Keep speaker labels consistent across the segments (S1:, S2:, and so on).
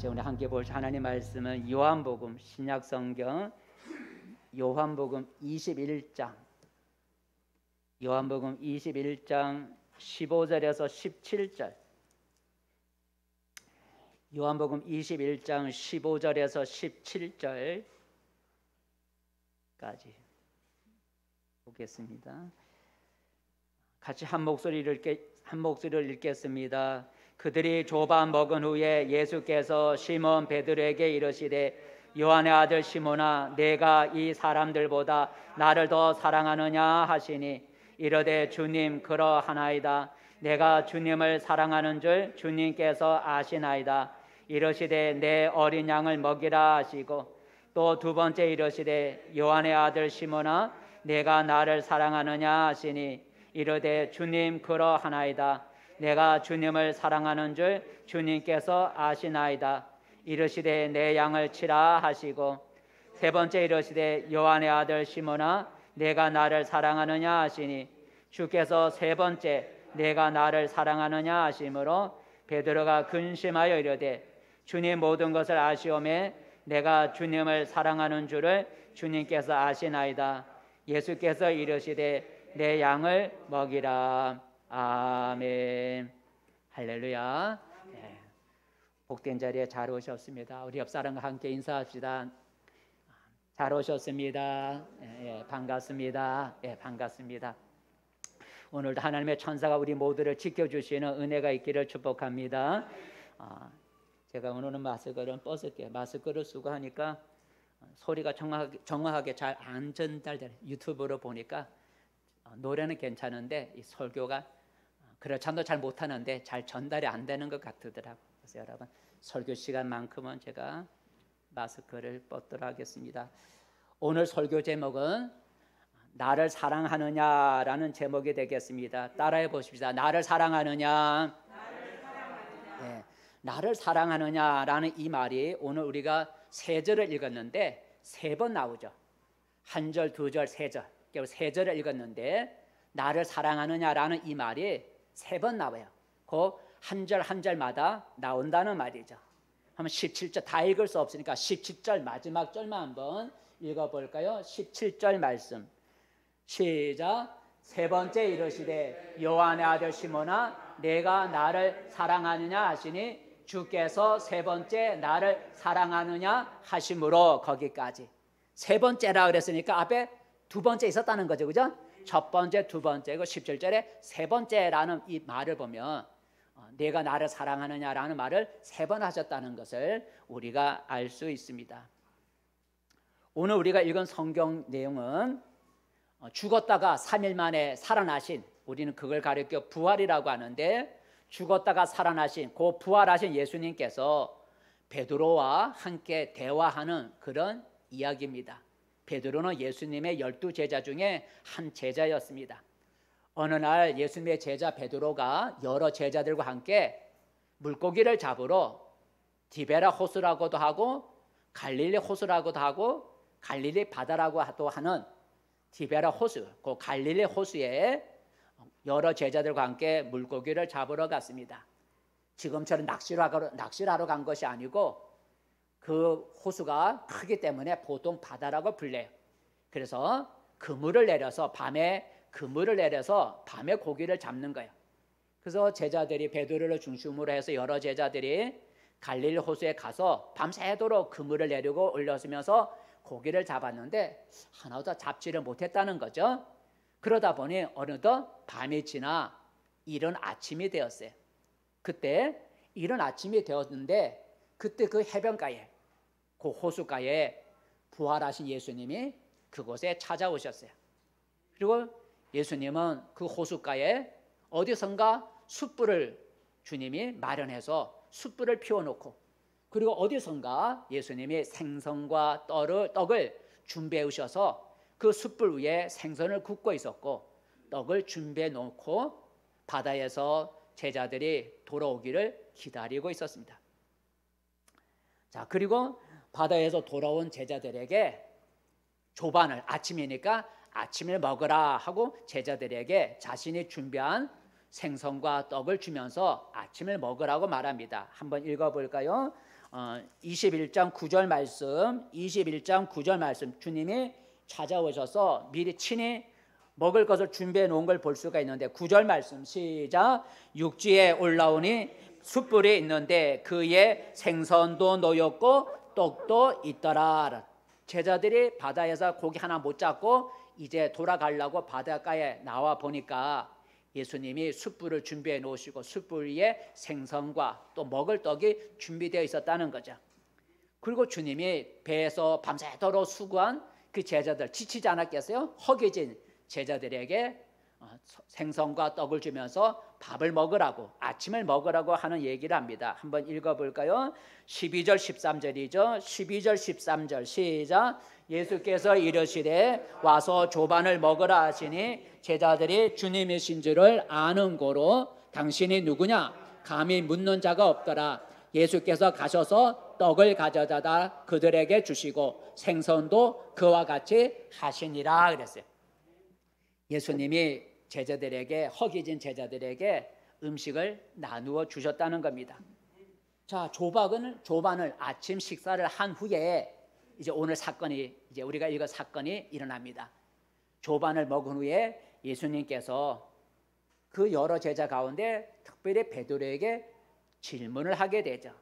S1: 다시 오늘 함께 볼 하나님 말씀은 요한복음 신약성경 요한복음 21장 요한복음 21장 15절에서 17절 요한복음 21장 15절에서 17절까지 보겠습니다. 같이 한 목소리를 읽겠습니다. 그들이 조반 먹은 후에 예수께서 시몬 베드로에게 이르시되 요한의 아들 시몬아 내가 이 사람들보다 나를 더 사랑하느냐 하시니 이르되 주님 그러하나이다. 내가 주님을 사랑하는 줄 주님께서 아시나이다. 이르시되 내 어린 양을 먹이라 하시고 또 두 번째 이르시되 요한의 아들 시몬아 내가 나를 사랑하느냐 하시니 이르되 주님 그러하나이다. 내가 주님을 사랑하는 줄 주님께서 아시나이다. 이르시되 내 양을 치라 하시고 세 번째 이르시되 요한의 아들 시몬아 내가 나를 사랑하느냐 하시니 주께서 세 번째 내가 나를 사랑하느냐 하시므로 베드로가 근심하여 이르되 주님 모든 것을 아시오매 내가 주님을 사랑하는 줄을 주님께서 아시나이다. 예수께서 이르시되 내 양을 먹이라. 아멘. 할렐루야. 네. 복된 자리에 잘 오셨습니다. 우리 옆 사람과 함께 인사합시다. 잘 오셨습니다. 예, 반갑습니다. 예, 반갑습니다. 오늘도 하나님의 천사가 우리 모두를 지켜주시는 은혜가 있기를 축복합니다. 제가 오늘은 마스크를 벗을게요. 마스크를 쓰고 하니까 소리가 정확하게 잘 안 전달돼요. 유튜브로 보니까 노래는 괜찮은데 이 설교가 그렇지않아도 잘 못하는데 잘 전달이 안 되는 것 같더라고요. 그래서 여러분 설교 시간만큼은 제가 마스크를 벗도록 하겠습니다. 오늘 설교 제목은 나를 사랑하느냐라는 제목이 되겠습니다. 따라해 보십시다. 나를 사랑하느냐. 네, 나를 사랑하느냐라는 이 말이 오늘 우리가 세 절을 읽었는데 세 번 나오죠. 한 절, 두 절, 세 절. 세 절을 읽었는데 나를 사랑하느냐라는 이 말이 세 번 나와요. 그 한 절 한 절마다 나온다는 말이죠. 한번 17절 다 읽을 수 없으니까 17절 마지막 절만 한번 읽어볼까요? 17절 말씀 시작. 세 번째 이르시되 요한의 아들 시몬아 내가 나를 사랑하느냐 하시니 주께서 세 번째 나를 사랑하느냐 하심으로 거기까지 세 번째라 그랬으니까 앞에 두 번째 있었다는 거죠. 그죠? 첫 번째, 두 번째고 17절에 세 번째라는 이 말을 보면 내가 나를 사랑하느냐라는 말을 세 번 하셨다는 것을 우리가 알 수 있습니다. 오늘 우리가 읽은 성경 내용은 죽었다가 3일 만에 살아나신, 우리는 그걸 가리켜 부활이라고 하는데 죽었다가 살아나신 그 부활하신 예수님께서 베드로와 함께 대화하는 그런 이야기입니다. 베드로는 예수님의 12제자 중에 한 제자였습니다. 어느 날 예수님의 제자 베드로가 여러 제자들과 함께 물고기를 잡으러 디베라 호수라고도 하고 갈릴리 호수라고도 하고 갈릴리 바다라고도 하는 디베라 호수, 그 갈릴리 호수에 여러 제자들과 함께 물고기를 잡으러 갔습니다. 지금처럼 낚시를 하러 간 것이 아니고 그 호수가 크기 때문에 보통 바다라고 불려요. 그래서 그물을 내려서 밤에 고기를 잡는 거예요. 그래서 제자들이 베드로를 중심으로 해서 여러 제자들이 갈릴리 호수에 가서 밤새도록 그물을 내리고 올려주면서 고기를 잡았는데 하나도 잡지를 못했다는 거죠. 그러다 보니 어느덧 밤이 지나 이른 아침이 되었어요. 그때 이른 아침이 되었는데 그때 그 해변가에 그 호수가에 부활하신 예수님이 그곳에 찾아오셨어요. 그리고 예수님은 그 호수가에 어디선가 숯불을 주님이 마련해서 숯불을 피워놓고 그리고 어디선가 예수님이 생선과 떡을 준비해 오셔서 그 숯불 위에 생선을 굽고 있었고 떡을 준비해 놓고 바다에서 제자들이 돌아오기를 기다리고 있었습니다. 자, 그리고 바다에서 돌아온 제자들에게 조반을 아침이니까 아침을 먹으라 하고 제자들에게 자신이 준비한 생선과 떡을 주면서 아침을 먹으라고 말합니다. 한번 읽어볼까요? 21장 9절 말씀, 21장 9절 말씀, 주님이 찾아오셔서 미리 친히 먹을 것을 준비해 놓은 걸 볼 수가 있는데, 9절 말씀 시작. 육지에 올라오니 숯불이 있는데 그의 생선도 놓였고 떡도 있더라. 제자들이 바다에서 고기 하나 못 잡고 이제 돌아가려고 바닷가에 나와 보니까 예수님이 숯불을 준비해 놓으시고 숯불 위에 생선과 또 먹을 떡이 준비되어 있었다는 거죠. 그리고 주님이 배에서 밤새도록 수고한 그 제자들, 지치지 않았겠어요? 허기진 제자들에게 생선과 떡을 주면서 밥을 먹으라고, 아침을 먹으라고 하는 얘기를 합니다. 한번 읽어볼까요? 12절 13절이죠. 12절 13절 시작. 예수께서 이르시되 와서 조반을 먹으라 하시니 제자들이 주님이신 줄을 아는 고로 당신이 누구냐 감히 묻는 자가 없더라. 예수께서 가셔서 떡을 가져다가 그들에게 주시고 생선도 그와 같이 하시니라 그랬어요. 예수님이 제자들에게, 허기진 제자들에게 음식을 나누어 주셨다는 겁니다. 자, 조반을 아침 식사를 한 후에 이제 오늘 사건이, 이제 우리가 읽은 사건이 일어납니다. 조반을 먹은 후에 예수님께서 그 여러 제자 가운데 특별히 베드로에게 질문을 하게 되죠.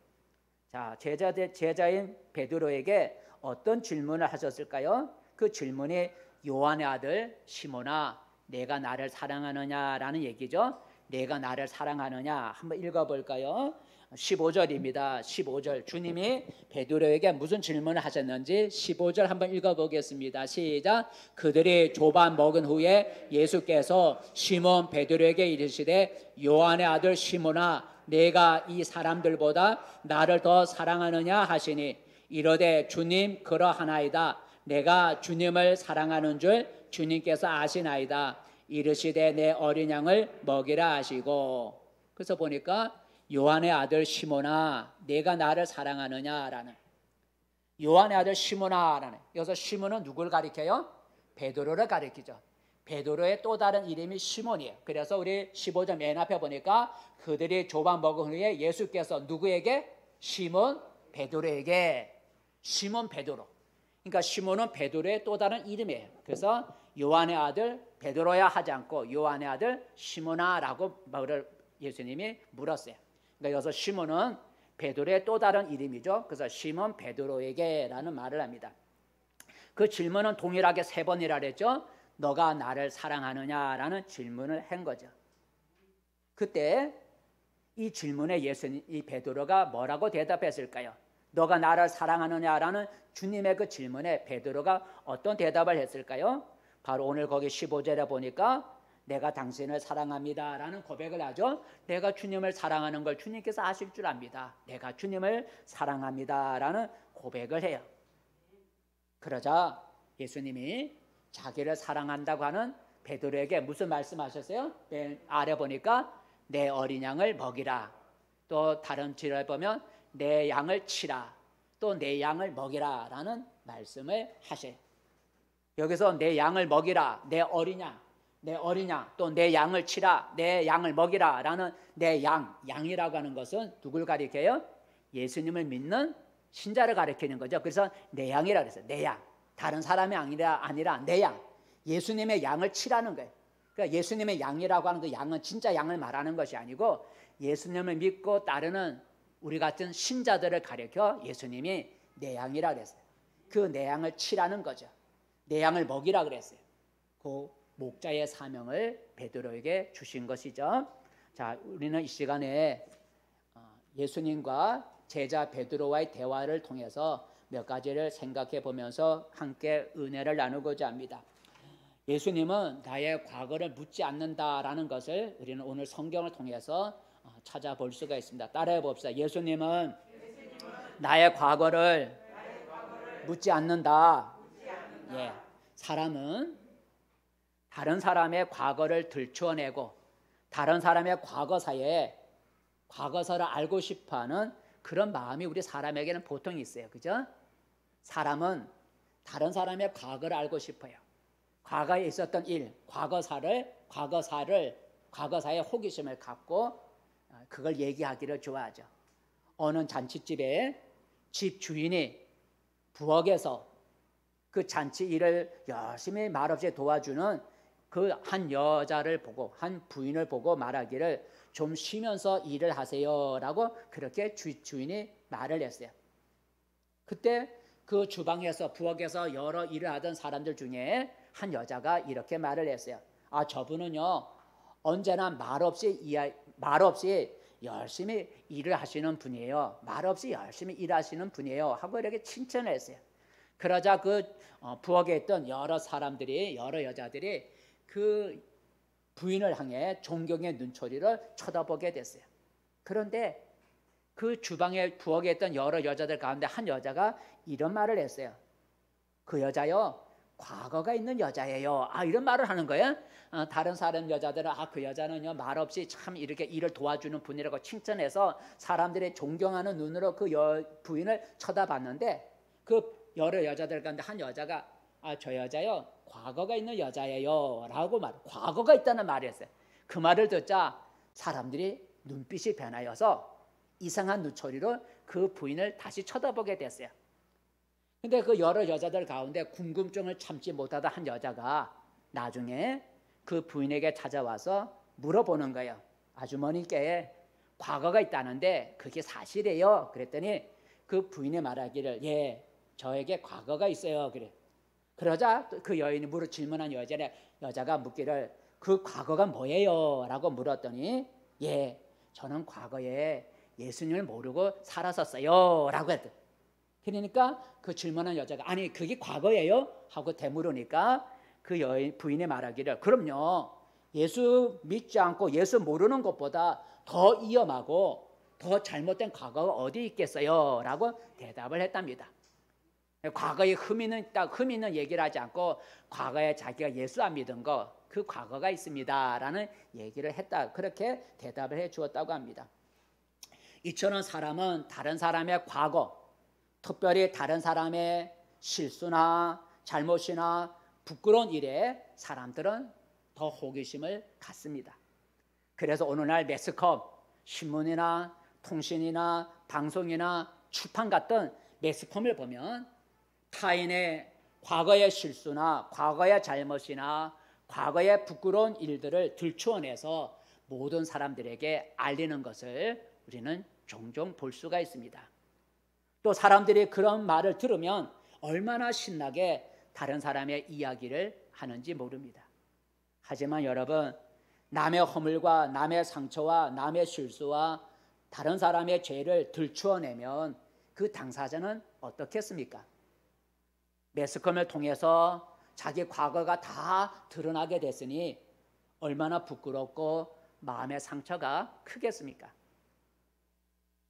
S1: 자, 제자인 베드로에게 어떤 질문을 하셨을까요? 그 질문이 요한의 아들 시몬아, 내가 나를 사랑하느냐라는 얘기죠. 내가 나를 사랑하느냐, 한번 읽어볼까요? 15절입니다. 15절, 주님이 베드로에게 무슨 질문을 하셨는지 15절 한번 읽어보겠습니다. 시작. 그들이 조반 먹은 후에 예수께서 시몬 베드로에게 이르시되 요한의 아들 시몬아, 내가 이 사람들보다 나를 더 사랑하느냐 하시니 이르되 주님 그러하나이다. 내가 주님을 사랑하는 줄 주님께서 아시나이다. 이르시되 내 어린 양을 먹이라 하시고. 그래서 보니까 요한의 아들 시몬아, 내가 나를 사랑하느냐라는, 요한의 아들 시몬아라는, 여기서 시몬은 누굴 가리켜요? 베드로를 가리키죠. 베드로의 또 다른 이름이 시몬이에요. 그래서 우리 15절 맨 앞에 보니까 그들이 조반 먹은 후에 예수께서 누구에게? 시몬 베드로에게. 시몬 베드로. 그러니까 시몬은 베드로의 또 다른 이름이에요. 그래서 요한의 아들 베드로야 하지 않고 요한의 아들 시몬아라고 예수님이 물었어요. 그러니까 여기서 시몬은 베드로의 또 다른 이름이죠. 그래서 시몬 베드로에게라는 말을 합니다. 그 질문은 동일하게 3번이라 그랬죠. 너가 나를 사랑하느냐라는 질문을 한 거죠. 그때 이 질문에 이 베드로가 뭐라고 대답했을까요? 너가 나를 사랑하느냐라는 주님의 그 질문에 베드로가 어떤 대답을 했을까요? 바로 오늘 거기 15절에 보니까 내가 당신을 사랑합니다라는 고백을 하죠. 내가 주님을 사랑하는 걸 주님께서 아실 줄 압니다. 내가 주님을 사랑합니다라는 고백을 해요. 그러자 예수님이 자기를 사랑한다고 하는 베드로에게 무슨 말씀하셨어요? 맨 아래 보니까 내 어린 양을 먹이라. 또 다른 지를 보면 내 양을 치라. 또 내 양을 먹이라 라는 말씀을 하셔요. 여기서 내 양을 먹이라, 내 어린 양, 또 내 양을 치라, 내 양을 먹이라 라는 내 양이라고 하는 것은 누굴 가리켜요? 예수님을 믿는 신자를 가리키는 거죠. 그래서 내 양이라고 했어요. 내 양. 다른 사람의 아니라 내 양. 예수님의 양을 치라는 거예요. 그러니까 예수님의 양이라고 하는 그 양은 진짜 양을 말하는 것이 아니고 예수님을 믿고 따르는 우리 같은 신자들을 가리켜 예수님이 내 양이라 그랬어요. 그 내 양을 치라는 거죠. 내 양을 먹이라 그랬어요. 그 목자의 사명을 베드로에게 주신 것이죠. 자, 우리는 이 시간에 예수님과 제자 베드로와의 대화를 통해서 몇 가지를 생각해 보면서 함께 은혜를 나누고자 합니다. 예수님은 나의 과거를 묻지 않는다라는 것을 우리는 오늘 성경을 통해서 찾아볼 수가 있습니다. 따라해 봅시다. 예수님은 나의 과거를 묻지 않는다. 예, 사람은 다른 사람의 과거를 들추어내고 다른 사람의 과거사를 알고 싶어하는 그런 마음이 우리 사람에게는 보통 있어요. 그죠? 사람은 다른 사람의 과거를 알고 싶어요. 과거에 있었던 일, 과거사의 호기심을 갖고 그걸 얘기하기를 좋아하죠. 어느 잔치집에 집 주인이 부엌에서 그 잔치 일을 열심히 말없이 도와주는 그 한 여자를 보고, 한 부인을 보고 말하기를 좀 쉬면서 일을 하세요라고 그렇게 주인이 말을 했어요. 그때 그 주방에서, 부엌에서 여러 일을 하던 사람들 중에 한 여자가 이렇게 말을 했어요. 아, 저분은요 언제나 말없이 열심히 일을 하시는 분이에요. 말없이 열심히 일하시는 분이에요 하고 이렇게 칭찬을 했어요. 그러자 그 부엌에 있던 여러 사람들이, 여러 여자들이 그 부인을 향해 존경의 눈초리를 쳐다보게 됐어요. 그런데 그 주방에, 부엌에 있던 여러 여자들 가운데 한 여자가 이런 말을 했어요. 그 여자요 과거가 있는 여자예요. 아, 이런 말을 하는 거예요. 다른 사람 여자들은 그 여자는요 말없이 참 이렇게 일을 도와주는 분이라고 칭찬해서 사람들이 존경하는 눈으로 그 부인을 쳐다봤는데, 그 여러 여자들 가운데 한 여자가 저 여자요 과거가 있는 여자예요 라고 과거가 있다는 말을 했어요. 그 말을 듣자 사람들이 눈빛이 변하여서 이상한 눈초리로 그 부인을 다시 쳐다보게 됐어요. 근데 그 여러 여자들 가운데 궁금증을 참지 못하다 한 여자가 나중에 그 부인에게 찾아와서 물어보는 거예요. 아주머니께 과거가 있다는데 그게 사실이에요? 그랬더니 그 부인이 말하기를 예, 저에게 과거가 있어요. 그래. 그러자 그 여인이 질문한 여자가 묻기를 그 과거가 뭐예요? 라고 물었더니 예, 저는 과거에 예수님을 모르고 살았었어요 라고 했대. 그러니까 그 질문한 여자가 아니 그게 과거예요? 하고 되물으니까 그 여인 부인이 말하기를 그럼요, 예수 믿지 않고 예수 모르는 것보다 더 위험하고 더 잘못된 과거가 어디 있겠어요? 라고 대답을 했답니다. 과거에 흠 있는 얘기를 하지 않고 과거에 자기가 예수 안 믿은 거, 그 과거가 있습니다 라는 얘기를 했다, 그렇게 대답을 해 주었다고 합니다. 이처럼 사람은 다른 사람의 과거, 특별히 다른 사람의 실수나 잘못이나 부끄러운 일에 사람들은 더 호기심을 갖습니다. 그래서 오늘날 매스컴, 신문이나 통신이나 방송이나 출판 같은 매스컴을 보면 타인의 과거의 실수나 과거의 잘못이나 과거의 부끄러운 일들을 들추어내서 모든 사람들에게 알리는 것을 우리는 종종 볼 수가 있습니다. 또 사람들이 그런 말을 들으면 얼마나 신나게 다른 사람의 이야기를 하는지 모릅니다. 하지만 여러분, 남의 허물과 남의 상처와 남의 실수와 다른 사람의 죄를 들추어내면 그 당사자는 어떻겠습니까? 매스컴을 통해서 자기 과거가 다 드러나게 됐으니 얼마나 부끄럽고 마음의 상처가 크겠습니까?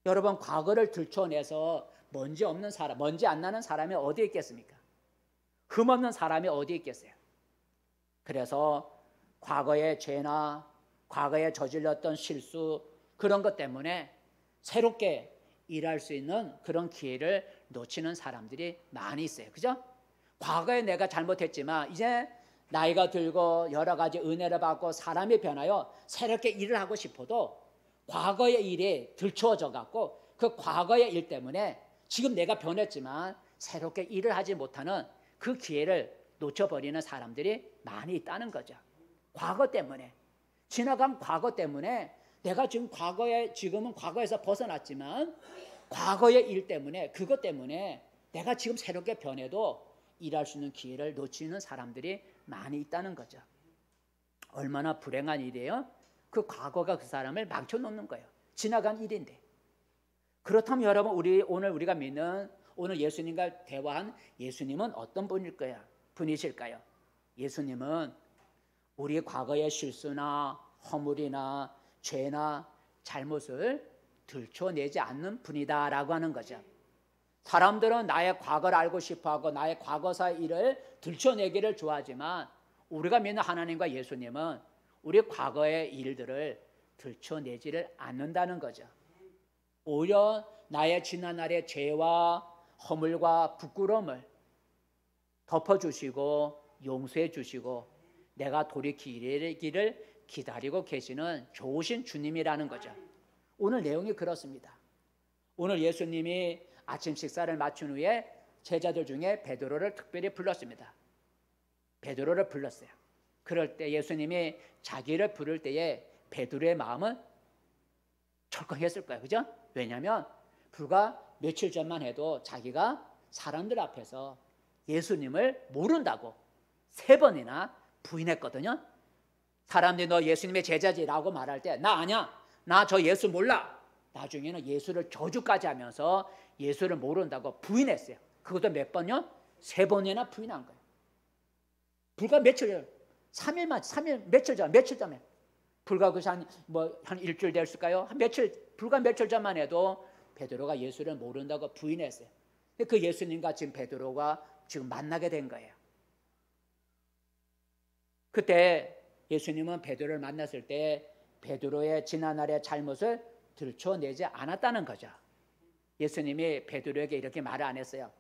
S1: 여러분, 과거를 들춰내서 먼지 없는 사람, 먼지 안 나는 사람이 어디 있겠습니까? 흠 없는 사람이 어디 있겠어요? 그래서 과거의 죄나 과거에 저질렀던 실수, 그런 것 때문에 새롭게 일할 수 있는 그런 기회를 놓치는 사람들이 많이 있어요. 그죠? 과거에 내가 잘못했지만 이제 나이가 들고 여러 가지 은혜를 받고 사람이 변하여 새롭게 일을 하고 싶어도 과거의 일이 들추어져 갖고 그 과거의 일 때문에 지금 내가 변했지만 새롭게 일을 하지 못하는 그 기회를 놓쳐버리는 사람들이 많이 있다는 거죠. 과거 때문에, 지나간 과거 때문에 내가 지금은 과거에서 벗어났지만 과거의 일 때문에, 그것 때문에 내가 지금 새롭게 변해도 일할 수 있는 기회를 놓치는 사람들이 많이 있다는 거죠. 얼마나 불행한 일이에요? 그 과거가 그 사람을 망쳐놓는 거예요. 지나간 일인데. 그렇다면 여러분, 오늘 우리가 믿는, 오늘 예수님과 대화한 예수님은 어떤 분이실까요? 예수님은 우리 과거의 실수나 허물이나 죄나 잘못을 들춰내지 않는 분이다라고 하는 거죠. 사람들은 나의 과거를 알고 싶어하고 나의 과거사의 일을 들춰내기를 좋아하지만 우리가 믿는 하나님과 예수님은 우리 과거의 일들을 들춰내지를 않는다는 거죠. 오히려 나의 지난날의 죄와 허물과 부끄러움을 덮어주시고 용서해 주시고 내가 돌이키기를 기다리고 계시는 좋으신 주님이라는 거죠. 오늘 내용이 그렇습니다. 오늘 예수님이 아침 식사를 마친 후에 제자들 중에 베드로를 특별히 불렀습니다. 베드로를 불렀어요. 그럴 때 예수님이 자기를 부를 때에 베드로의 마음은 철컹했을 거예요. 그죠? 왜냐하면 불과 며칠 전만 해도 자기가 사람들 앞에서 예수님을 모른다고 3번이나 부인했거든요. 사람들이 너 예수님의 제자지라고 말할 때 나 아니야, 나 저 예수 몰라. 나중에는 예수를 저주까지 하면서 예수를 모른다고 부인했어요. 그것도 몇 번요? 3번이나 부인한 거예요. 불과 며칠, 3일 며칠 전에 불과 한 일주일 됐을까요? 불과 며칠 전만 해도 베드로가 예수를 모른다고 부인했어요. 그 예수님과 지금 베드로가 지금 만나게 된 거예요. 그때 예수님은 베드로를 만났을 때 베드로의 지난날의 잘못을 들춰내지 않았다는 거죠. 예수님이 베드로에게 이렇게 말을 안 했어요.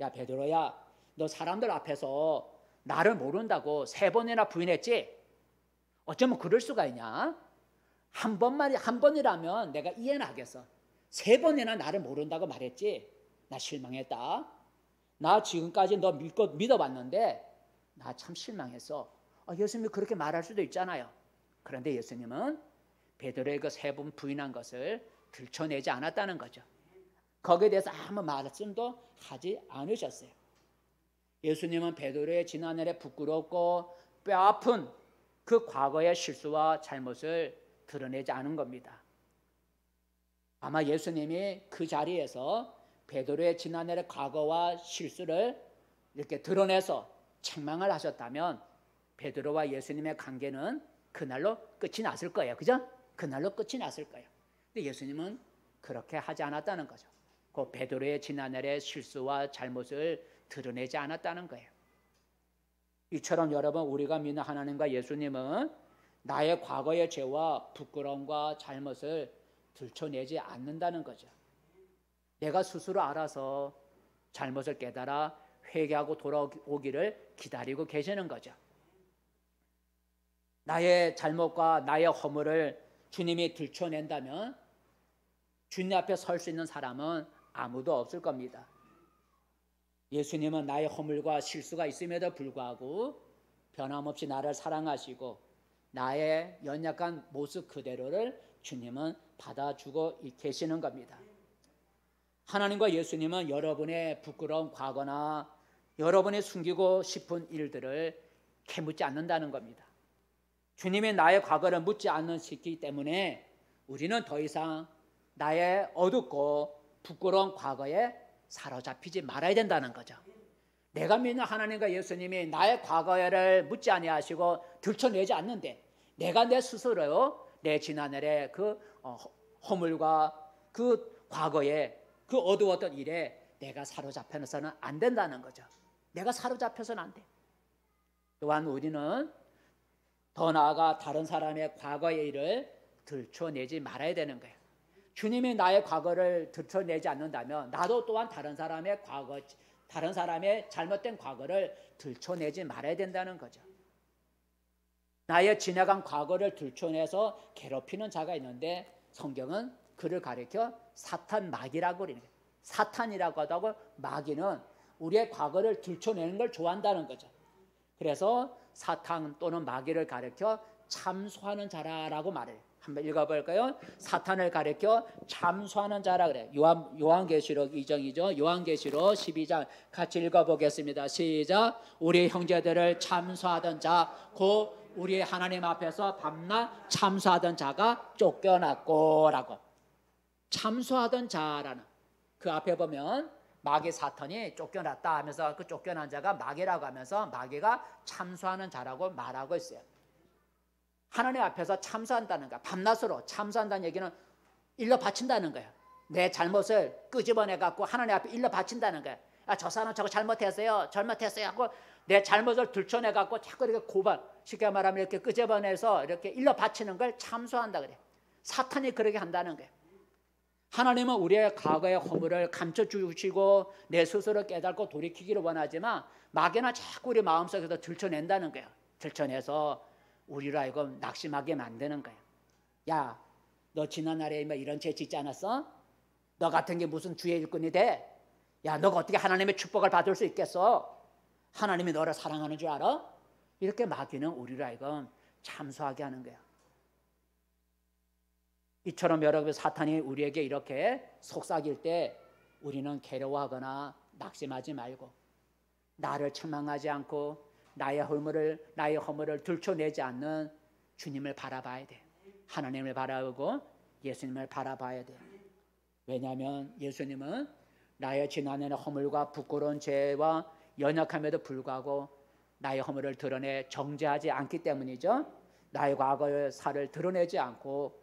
S1: 야 베드로야, 너 사람들 앞에서 나를 모른다고 3번이나 부인했지? 어쩌면 그럴 수가 있냐? 한 번이라면 내가 이해는 하겠어. 3번이나 나를 모른다고 말했지? 나 실망했다. 나 지금까지 너 믿어봤는데 나 참 실망했어. 예수님이 그렇게 말할 수도 있잖아요. 그런데 예수님은 베드로의 그 3번 부인한 것을 들춰내지 않았다는 거죠. 거기에 대해서 아무 말씀도 하지 않으셨어요. 예수님은 베드로의 지난날에 부끄럽고 뼈아픈 그 과거의 실수와 잘못을 드러내지 않은 겁니다. 아마 예수님이 그 자리에서 베드로의 지난날의 과거와 실수를 이렇게 드러내서 책망을 하셨다면 베드로와 예수님의 관계는 그날로 끝이 났을 거예요. 그죠? 그날로 끝이 났을 거예요. 근데 예수님은 그렇게 하지 않았다는 거죠. 그 베드로의 지난날의 실수와 잘못을 드러내지 않았다는 거예요. 이처럼 여러분, 우리가 믿는 하나님과 예수님은 나의 과거의 죄와 부끄러움과 잘못을 들춰내지 않는다는 거죠. 내가 스스로 알아서 잘못을 깨달아 회개하고 돌아오기를 기다리고 계시는 거죠. 나의 잘못과 나의 허물을 주님이 들춰낸다면 주님 앞에 설 수 있는 사람은 아무도 없을 겁니다. 예수님은 나의 허물과 실수가 있음에도 불구하고 변함없이 나를 사랑하시고 나의 연약한 모습 그대로를 주님은 받아주고 계시는 겁니다. 하나님과 예수님은 여러분의 부끄러운 과거나 여러분이 숨기고 싶은 일들을 캐묻지 않는다는 겁니다. 주님이 나의 과거를 묻지 않으시기 때문에 우리는 더 이상 나의 어둡고 부끄러운 과거에 사로잡히지 말아야 된다는 거죠. 내가 믿는 하나님과 예수님이 나의 과거를 묻지 아니하시고 들춰내지 않는데 내가 내 스스로 내 지난날의 그 허물과 그 과거에 그 어두웠던 일에 내가 사로잡혀서는 안 된다는 거죠. 내가 사로잡혀서는 안 돼. 또한 우리는 더 나아가 다른 사람의 과거의 일을 들춰내지 말아야 되는 거예요. 주님이 나의 과거를 들춰내지 않는다면 나도 또한 다른 사람의 잘못된 과거를 들춰내지 말아야 된다는 거죠. 나의 지나간 과거를 들춰내서 괴롭히는 자가 있는데 성경은 그를 가리켜 사탄 마귀라고 그러는 거예요. 사탄이라고 하다고 마귀는 우리의 과거를 들춰내는 걸 좋아한다는 거죠. 그래서 사탄 또는 마귀를 가리켜 참소하는 자라라고 말해요. 한번 읽어볼까요? 사탄을 가리켜 참소하는 자라 그래요. 요한계시록 2장이죠. 요한계시록 12장 같이 읽어보겠습니다. 시작. 우리 형제들을 참소하던 자, 곧 우리 하나님 앞에서 밤낮 참소하던 자가 쫓겨났고 라고. 참소하던 자라는 그 앞에 보면 마귀 사탄이 쫓겨났다 하면서 그 쫓겨난 자가 마귀라고 하면서 마귀가 참소하는 자라고 말하고 있어요. 하나님 앞에서 참소한다는 거야. 밤낮으로 참소한다는 얘기는 일러 바친다는 거예요. 내 잘못을 끄집어내 갖고 하나님 앞에 일러 바친다는 거예요. 저 사람 저거 잘못했어요 하고 내 잘못을 들춰내 갖고 자꾸 이렇게 쉽게 말하면 이렇게 끄집어내서 이렇게 일러 바치는 걸 참소한다 그래. 사탄이 그렇게 한다는 거예요. 하나님은 우리의 과거의 허물을 감춰주시고 내 스스로 깨닫고 돌이키기를 원하지만 마귀는 자꾸 우리 마음속에서 들춰낸다는 거예요. 들춰내서 우리를 알고 낙심하게 만드는 거예요. 야, 너 지난날에 이런 죄 짓지 않았어? 너 같은 게 무슨 주의 일꾼이 돼? 야, 너가 어떻게 하나님의 축복을 받을 수 있겠어? 하나님이 너를 사랑하는 줄 알아? 이렇게 마귀는 우리를 하여금 참소하게 하는 거야. 이처럼 여러분, 사탄이 우리에게 이렇게 속삭일 때 우리는 괴로워하거나 낙심하지 말고, 나를 책망하지 않고 나의 허물을 들춰내지 않는 주님을 바라봐야 돼. 하나님을 바라보고 예수님을 바라봐야 돼. 왜냐하면 예수님은 나의 지난해의 허물과 부끄러운 죄와 연약함에도 불구하고 나의 허물을 드러내 정죄하지 않기 때문이죠. 나의 과거의 살을 드러내지 않고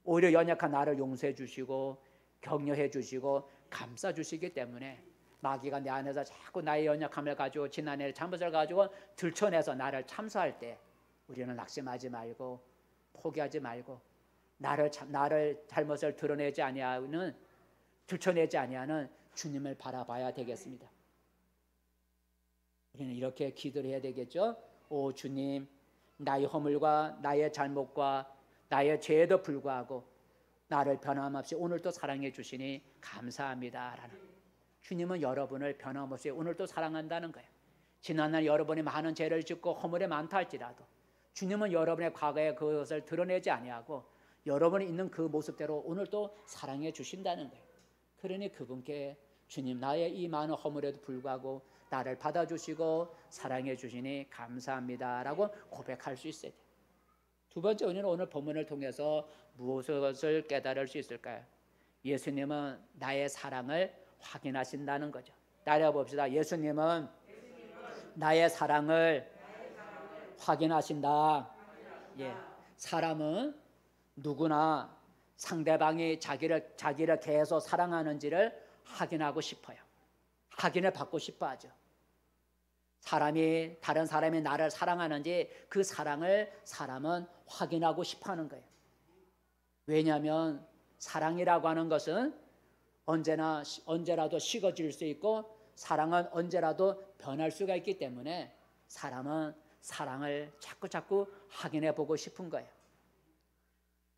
S1: 오히려 연약한 나를 용서해 주시고 격려해 주시고 감싸 주시기 때문에, 마귀가 내 안에서 자꾸 나의 연약함을 가지고 지난해의 잘못을 가지고 들춰내서 나를 참소할 때 우리는 낙심하지 말고 포기하지 말고 나를 잘못을 들춰내지 아니하는 주님을 바라봐야 되겠습니다. 우리는 이렇게 기도를 해야 되겠죠. 오 주님, 나의 허물과 나의 잘못과 나의 죄에도 불구하고 나를 변함없이 오늘도 사랑해 주시니 감사합니다 라는, 주님은 여러분을 변함없이 오늘도 사랑한다는 거예요. 지난날 여러분이 많은 죄를 짓고 허물이 많다 할지라도 주님은 여러분의 과거의 그것을 드러내지 아니하고 여러분이 있는 그 모습대로 오늘도 사랑해 주신다는 거예요. 그러니 그분께 주님, 나의 이 많은 허물에도 불구하고 나를 받아주시고 사랑해 주시니 감사합니다 라고 고백할 수 있어야 돼요. 두 번째, 우리는 오늘 본문을 통해서 무엇을 깨달을 수 있을까요? 예수님은 나의 사랑을 확인하신다는 거죠. 따라해 봅시다. 예수님은 나의 사랑을 확인하신다. 예, 사람은 누구나 상대방이 자기를 계속 사랑하는지를 확인하고 싶어요. 확인을 받고 싶어 하죠. 다른 사람이 나를 사랑하는지 그 사랑을 사람은 확인하고 싶어 하는 거예요. 왜냐하면 사랑이라고 하는 것은 언제라도 식어질 수 있고 사랑은 언제라도 변할 수가 있기 때문에 사람은 사랑을 자꾸 확인해 보고 싶은 거예요.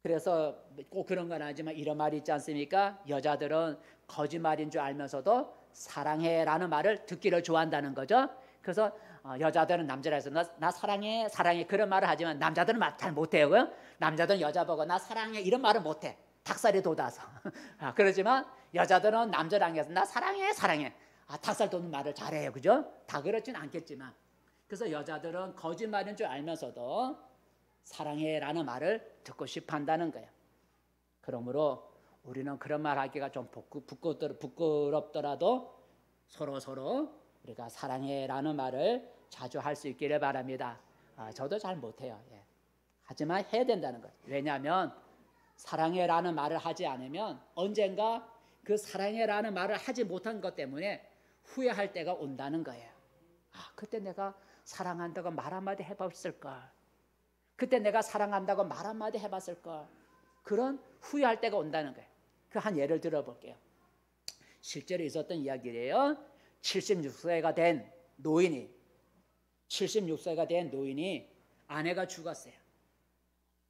S1: 그래서 꼭 그런 건 아니지만 이런 말이 있지 않습니까? 여자들은 거짓말인 줄 알면서도 사랑해라는 말을 듣기를 좋아한다는 거죠. 그래서 여자들은 남자를 해서 나 사랑해 그런 말을 하지만 남자들은 잘 못해요. 남자들은 여자 보고 나 사랑해 이런 말을 못해. 닭살이 돋아서. 그렇지만 여자들은 남자를 향해서 나 사랑해 닭살 돋는 말을 잘해요. 그죠? 다 그렇진 않겠지만, 그래서 여자들은 거짓말인 줄 알면서도 사랑해라는 말을 듣고 싶어 한다는 거예요. 그러므로 우리는 그런 말 하기가 좀 부끄럽더라도 서로 우리가 사랑해라는 말을 자주 할 수 있기를 바랍니다. 저도 잘 못해요. 예. 하지만 해야 된다는 거예요. 왜냐하면 사랑해라는 말을 하지 않으면 언젠가 그 사랑해라는 말을 하지 못한 것 때문에 후회할 때가 온다는 거예요. 그때 내가 사랑한다고 말 한마디 해봤을걸. 그때 내가 사랑한다고 말 한마디 해봤을걸. 그런 후회할 때가 온다는 거예요. 그 한 예를 들어볼게요. 실제로 있었던 이야기예요. 76세가 된 노인이 아내가 죽었어요.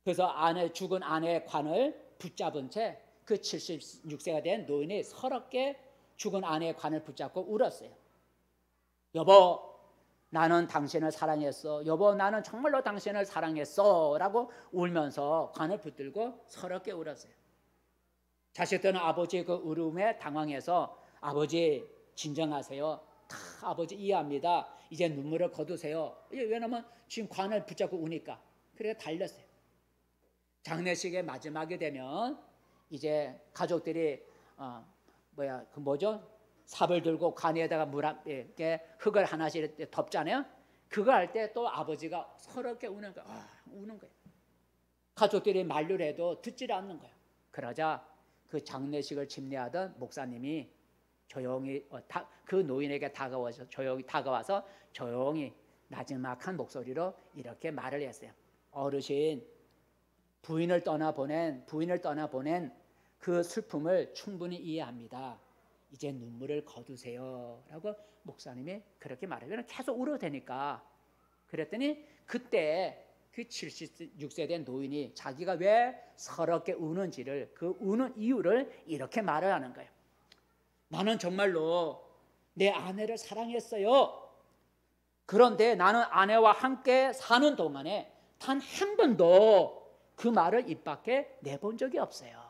S1: 그래서 죽은 아내의 관을 붙잡은 채 그 76세가 된 노인이 서럽게 죽은 아내의 관을 붙잡고 울었어요. 여보, 나는 당신을 사랑했어. 여보, 나는 정말로 당신을 사랑했어 라고 울면서 관을 붙들고 서럽게 울었어요. 자식들은 아버지 그 울음에 당황해서 아버지 진정하세요. 다 아버지 이해합니다. 이제 눈물을 거두세요. 왜냐하면 지금 관을 붙잡고 우니까. 그래서 달렸어요. 장례식의 마지막이 되면 이제 가족들이 삽을 들고 관 위에다가 흙을 하나씩 덮잖아요. 그거 할 때 또 아버지가 서럽게 우는 거예요. 가족들이 만류를 해도 듣지 않는 거예요. 그러자 그 장례식을 집례하던 목사님이 조용히 그 노인에게 다가와서 조용히 나지막한 목소리로 이렇게 말을 했어요. 어르신, 부인을 떠나보낸 그 슬픔을 충분히 이해합니다. 이제 눈물을 거두세요 라고 목사님이 그렇게 말해요. 계속 울어도 되니까. 그랬더니 그때 그 76세 된 노인이 자기가 왜 서럽게 우는지를, 그 우는 이유를 이렇게 말을 하는 거예요. 나는 정말로 내 아내를 사랑했어요. 그런데 나는 아내와 함께 사는 동안에 단 한 번도 그 말을 입 밖에 내본 적이 없어요.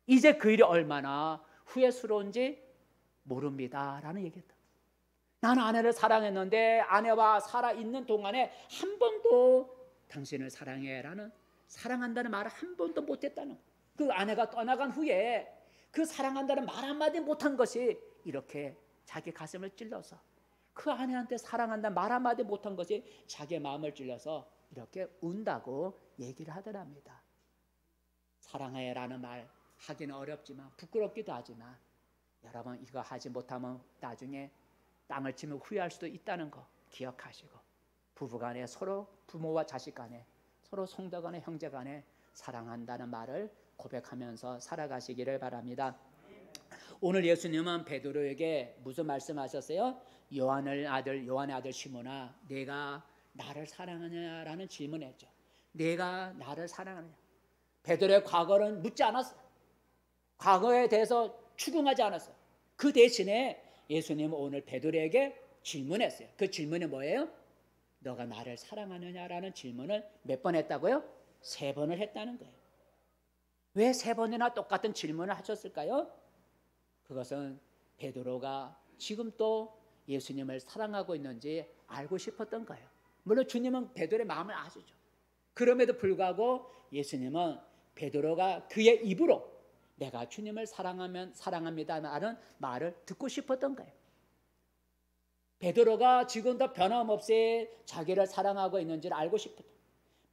S1: 이제 그 일이 얼마나 후회스러운지 모릅니다 라는 얘기했다. 나는 아내를 사랑했는데 아내와 살아있는 동안에 한 번도 당신을 사랑해 라는, 사랑한다는 말을 한 번도 못했다는 거예요. 그 아내가 떠나간 후에 그 사랑한다는 말 한마디 못한 것이 이렇게 자기 가슴을 찔러서, 그 아내한테 사랑한다는 말 한마디 못한 것이 자기의 마음을 찔러서 이렇게 운다고 얘기를 하더랍니다. 사랑해 라는 말 하기는 어렵지만 부끄럽기도 하지만 여러분, 이거 하지 못하면 나중에 땅을 치면 후회할 수도 있다는 거 기억하시고, 부부간에 서로, 부모와 자식 간에, 서로 성도 간에, 형제 간에 사랑한다는 말을 고백하면서 살아가시기를 바랍니다. 오늘 예수님은 베드로에게 무슨 말씀하셨어요? 요한의 아들 시몬아, 내가 나를 사랑하느냐라는 질문했죠. 내가 나를 사랑하느냐. 베드로의 과거는 묻지 않았어요. 과거에 대해서 추궁하지 않았어요. 그 대신에 예수님은 오늘 베드로에게 질문했어요. 그 질문이 뭐예요? 너가 나를 사랑하느냐라는 질문을 몇 번 했다고요? 3번을 했다는 거예요. 왜 3번이나 똑같은 질문을 하셨을까요? 그것은 베드로가 지금 또 예수님을 사랑하고 있는지 알고 싶었던 거예요. 물론 주님은 베드로의 마음을 아시죠. 그럼에도 불구하고 예수님은 베드로가 그의 입으로 내가 주님을 사랑합니다라는 말을 듣고 싶었던 거예요. 베드로가 지금도 변함없이 자기를 사랑하고 있는지를 알고 싶었던,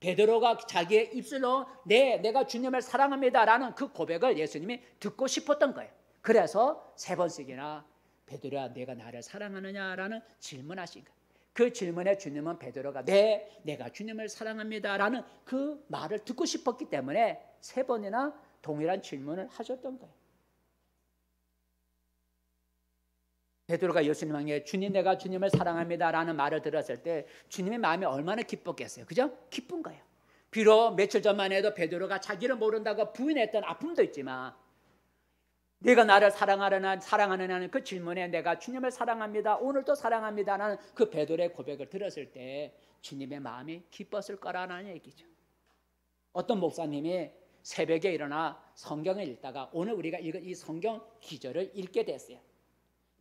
S1: 베드로가 자기의 입술로 내가 주님을 사랑합니다라는 그 고백을 예수님이 듣고 싶었던 거예요. 그래서 3번씩이나 베드로야, 내가 나를 사랑하느냐라는 질문하신 거예요. 그 질문에 주님은 베드로가 내가 주님을 사랑합니다라는 그 말을 듣고 싶었기 때문에 3번이나 동일한 질문을 하셨던 거예요. 베드로가 예수님에게 주님, 내가 주님을 사랑합니다라는 말을 들었을 때 주님의 마음이 얼마나 기뻤겠어요. 그죠? 기쁜 거예요. 비록 며칠 전만 해도 베드로가 자기를 모른다고 부인했던 아픔도 있지만, 내가 나를 사랑하느냐는 그 질문에 내가 주님을 사랑합니다, 오늘도 사랑합니다라는 그 베드로의 고백을 들었을 때 주님의 마음이 기뻤을 거라는 얘기죠. 어떤 목사님이 새벽에 일어나 성경을 읽다가 오늘 우리가 읽은 이 성경 기절을 읽게 됐어요.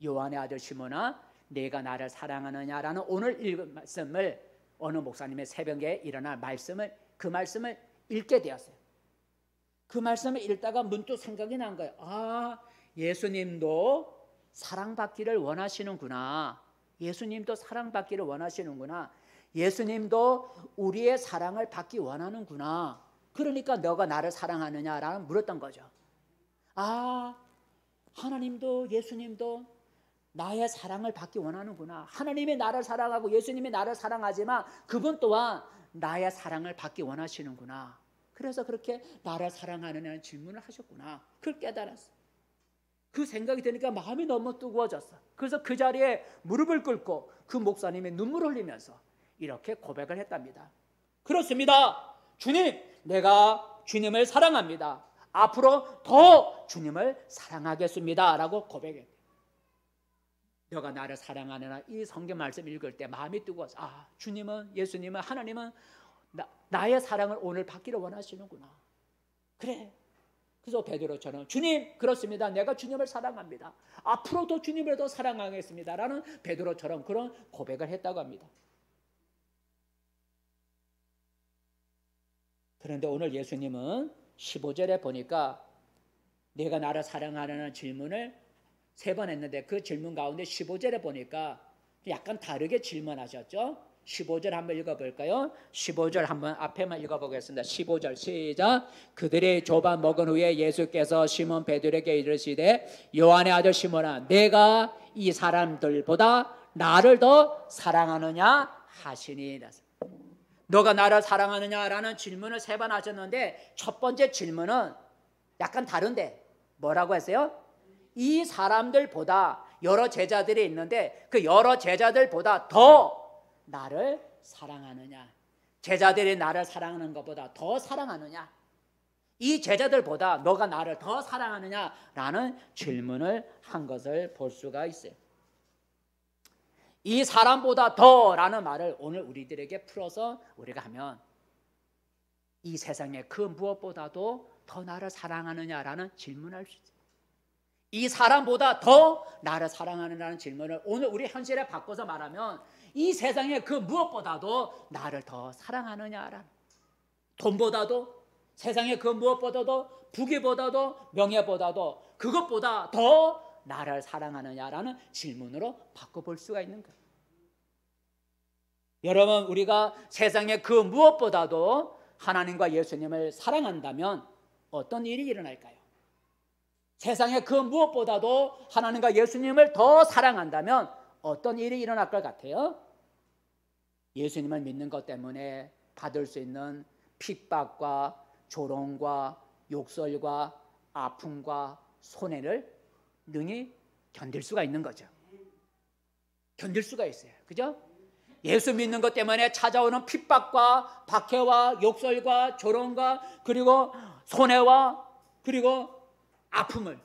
S1: 요한의 아들 시몬아, 내가 나를 사랑하느냐라는 오늘 읽은 말씀을, 어느 목사님의 새벽에 일어나 그 말씀을 읽게 되었어요. 그 말씀을 읽다가 문득 생각이 난 거예요. 아, 예수님도 사랑받기를 원하시는구나. 예수님도 사랑받기를 원하시는구나. 예수님도 우리의 사랑을 받기 원하는구나. 그러니까 너가 나를 사랑하느냐라는 물었던 거죠. 아, 하나님도 예수님도 나의 사랑을 받기 원하는구나. 하나님이 나를 사랑하고 예수님이 나를 사랑하지만 그분 또한 나의 사랑을 받기 원하시는구나. 그래서 그렇게 나를 사랑하느냐는 질문을 하셨구나. 그걸 깨달았어요. 그 생각이 드니까 마음이 너무 뜨거워졌어. 그래서 그 자리에 무릎을 꿇고 그 목사님이 눈물을 흘리면서 이렇게 고백을 했답니다. 그렇습니다. 주님, 내가 주님을 사랑합니다. 앞으로 더 주님을 사랑하겠습니다 라고 고백했대요. 너가 나를 사랑하느냐, 이 성경 말씀 읽을 때 마음이 뜨거워서, 아, 주님은, 예수님은, 하나님은 나의 사랑을 오늘 받기를 원하시는구나. 그래. 그래서 베드로처럼 주님, 그렇습니다. 내가 주님을 사랑합니다. 앞으로도 주님을 더 사랑하겠습니다 라는 베드로처럼 그런 고백을 했다고 합니다. 그런데 오늘 예수님은 15절에 보니까 내가 나를 사랑하느냐는 질문을 3번 했는데 그 질문 가운데 15절에 보니까 약간 다르게 질문하셨죠. 15절 한번 읽어볼까요? 15절 한번 앞에만 읽어보겠습니다. 15절 시작. 그들이 조반 먹은 후에 예수께서 시몬 베드로에게 이르시되 요한의 아들 시몬아, 내가 이 사람들보다 나를 더 사랑하느냐 하시니. 너가 나를 사랑하느냐라는 질문을 3번 하셨는데 첫 번째 질문은 약간 다른데 뭐라고 했어요? 이 사람들보다, 여러 제자들이 있는데 그 여러 제자들보다 더 나를 사랑하느냐, 제자들이 나를 사랑하는 것보다 더 사랑하느냐, 이 제자들보다 너가 나를 더 사랑하느냐라는 질문을 한 것을 볼 수가 있어요. 이 사람보다 더라는 말을 오늘 우리들에게 풀어서 우리가 하면 이 세상에 그 무엇보다도 더 나를 사랑하느냐라는 질문을 할 수 있어요. 이 사람보다 더 나를 사랑하느냐는 질문을 오늘 우리 현실에 바꿔서 말하면 이 세상에 그 무엇보다도 나를 더 사랑하느냐라는, 돈보다도, 세상에 그 무엇보다도, 부귀보다도, 명예보다도, 그것보다 더 나를 사랑하느냐라는 질문으로 바꿔볼 수가 있는 거예요. 여러분, 우리가 세상에 그 무엇보다도 하나님과 예수님을 사랑한다면 어떤 일이 일어날까요? 세상에 그 무엇보다도 하나님과 예수님을 더 사랑한다면 어떤 일이 일어날 것 같아요? 예수님을 믿는 것 때문에 받을 수 있는 핍박과 조롱과 욕설과 아픔과 손해를 능히 견딜 수가 있는 거죠. 견딜 수가 있어요. 그죠? 예수 믿는 것 때문에 찾아오는 핍박과 박해와 욕설과 조롱과 그리고 손해와 그리고 아픔을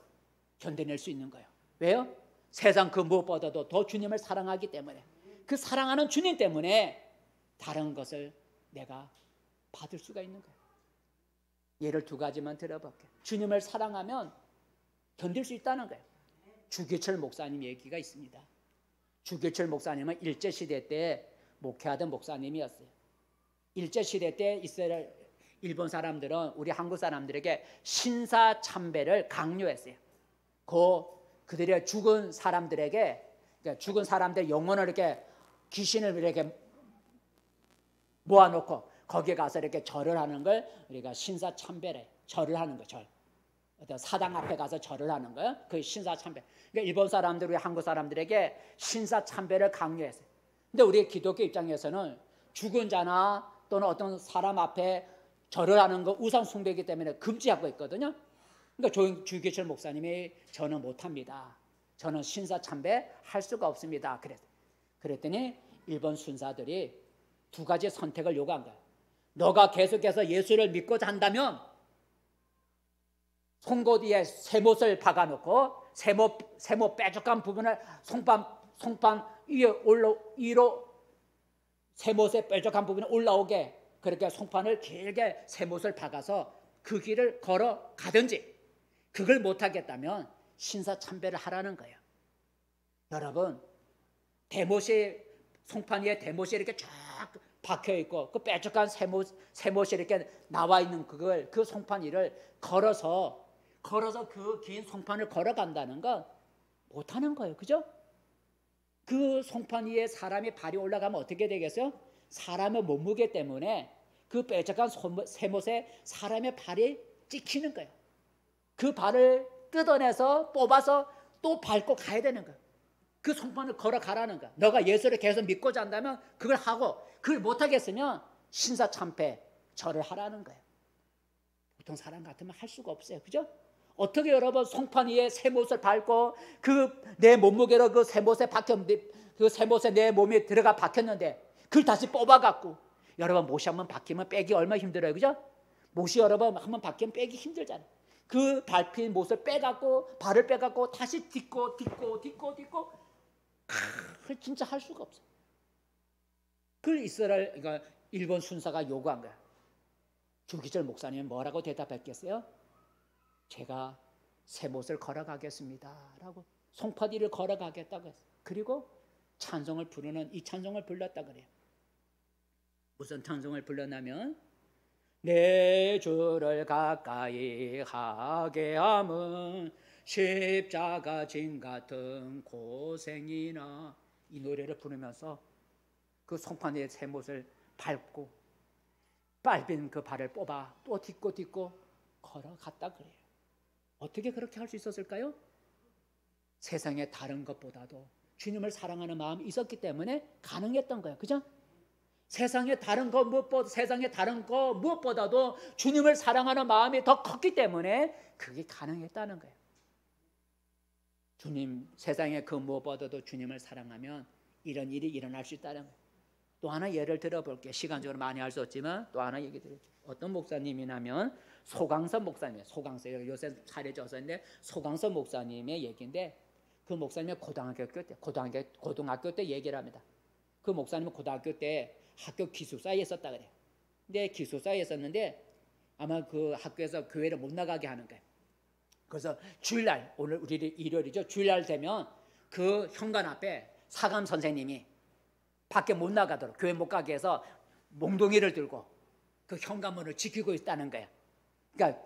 S1: 견뎌낼 수 있는 거예요. 왜요? 세상 그 무엇보다도 더 주님을 사랑하기 때문에, 그 사랑하는 주님 때문에 다른 것을 내가 받을 수가 있는 거예요. 예를 두 가지만 들어볼게요. 주님을 사랑하면 견딜 수 있다는 거예요. 주기철 목사님 얘기가 있습니다. 주기철 목사님은 일제시대 때 목회하던 목사님이었어요. 일제시대 때 이스라엘, 일본 사람들은 우리 한국 사람들에게 신사참배를 강요했어요. 그들의 죽은 사람들에게, 그러니까 죽은 사람들 영혼을 이렇게 귀신을 이렇게 모아놓고 거기에 가서 이렇게 절을 하는 걸 우리가 신사참배래. 절을 하는 거, 절. 어떤 사당 앞에 가서 절을 하는 거예요. 그 신사참배. 그러니까 일본 사람들, 우리 한국 사람들에게 신사참배를 강요했어요. 근데 우리 기독교 입장에서는 죽은 자나 또는 어떤 사람 앞에 절을 하는 거 우상 숭배이기 때문에 금지하고 있거든요. 그러니까 주기철 목사님이 저는 못합니다. 저는 신사참배 할 수가 없습니다. 그랬더니 일본 순사들이 두 가지 선택을 요구한 거예요. 너가 계속해서 예수를 믿고자 한다면 송곳니에 쇠못을 박아놓고 쇠못 뾰족한 부분을 송판 위로 쇠못의 뾰족한 부분이 올라오게 그렇게 송판을 길게 쇠못을 박아서 그 길을 걸어 가든지, 그걸 못하겠다면 신사참배를 하라는 거예요. 여러분, 송판 위에 대못이 이렇게 쫙 박혀있고 그 뾰족한 쇠못이 이렇게 나와 있는 그 송판 위를 걸어서 그 긴 송판을 걸어간다는 건 못하는 거예요. 그죠? 그 송판 위에 사람이 발이 올라가면 어떻게 되겠어요? 사람의 몸무게 때문에 그 뾰족한 쇠못에 사람의 발이 찍히는 거예요. 그 발을 뜯어내서 뽑아서 또 밟고 가야 되는 거예요. 그 송판을 걸어가라는 거야. 너가 예수를 계속 믿고자 한다면 그걸 하고, 그걸 못하겠으면 신사참배 절을 하라는 거예요. 보통 사람 같으면 할 수가 없어요. 그죠? 어떻게 여러분 송판 위에 쇠못을 밟고 내 몸무게로 그 쇠못에 그 쇠못에 내 몸이 들어가 박혔는데 그걸 다시 뽑아갖고, 여러분 못이 한번 박히면 빼기 얼마나 힘들어요. 그죠? 못이 여러분 한번 박히면 빼기 힘들잖아요. 그 밟힌 못을 발을 빼갖고 다시 딛고 그걸 진짜 할 수가 없어요. 그걸 그러니까 일본 순사가 요구한 거야. 주기철 목사님은 뭐라고 대답했겠어요? 제가 쇠못을 걸어가겠습니다 라고 송파디를 걸어가겠다고 했어요. 그리고 찬송을 부르는 이 찬송을 불렀다 그래요. 무슨 찬송을 불렀냐면 내 주를 가까이 하게 함은 십자가 진 같은 고생이나, 이 노래를 부르면서 그 송판 위에 쇠못을 밟고 밟은 그 발을 뽑아 또 딛고 걸어갔다 그래요. 어떻게 그렇게 할 수 있었을까요? 세상의 다른 것보다도 주님을 사랑하는 마음이 있었기 때문에 가능했던 거예요. 그죠? 세상의 다른 것 무엇보다도 주님을 사랑하는 마음이 더 컸기 때문에 그게 가능했다는 거예요. 세상의 그 무엇보다도 주님을 사랑하면 이런 일이 일어날 수 있다는 거예요. 또 하나 예를 들어볼게요. 시간적으로 많이 할 수 없지만 또 하나 얘기 드릴게요. 어떤 목사님이냐면 소강서 목사님, 요새 차려져서 있는데 소강서 목사님의 얘기인데, 그 목사님이 고등학교 때 얘기를 합니다. 그 목사님은 고등학교 때 학교 기숙사에 있었다 그래요. 근데 기숙사에 있었는데 아마 그 학교에서 교회를 못 나가게 하는 거예요. 그래서 주일날, 오늘 우리 일요일이죠. 주일날 되면 그 현관 앞에 사감 선생님이 밖에 못 나가도록, 교회 못 가게 해서 몽둥이를 들고 그 현관문을 지키고 있다는 거예요. 그러니까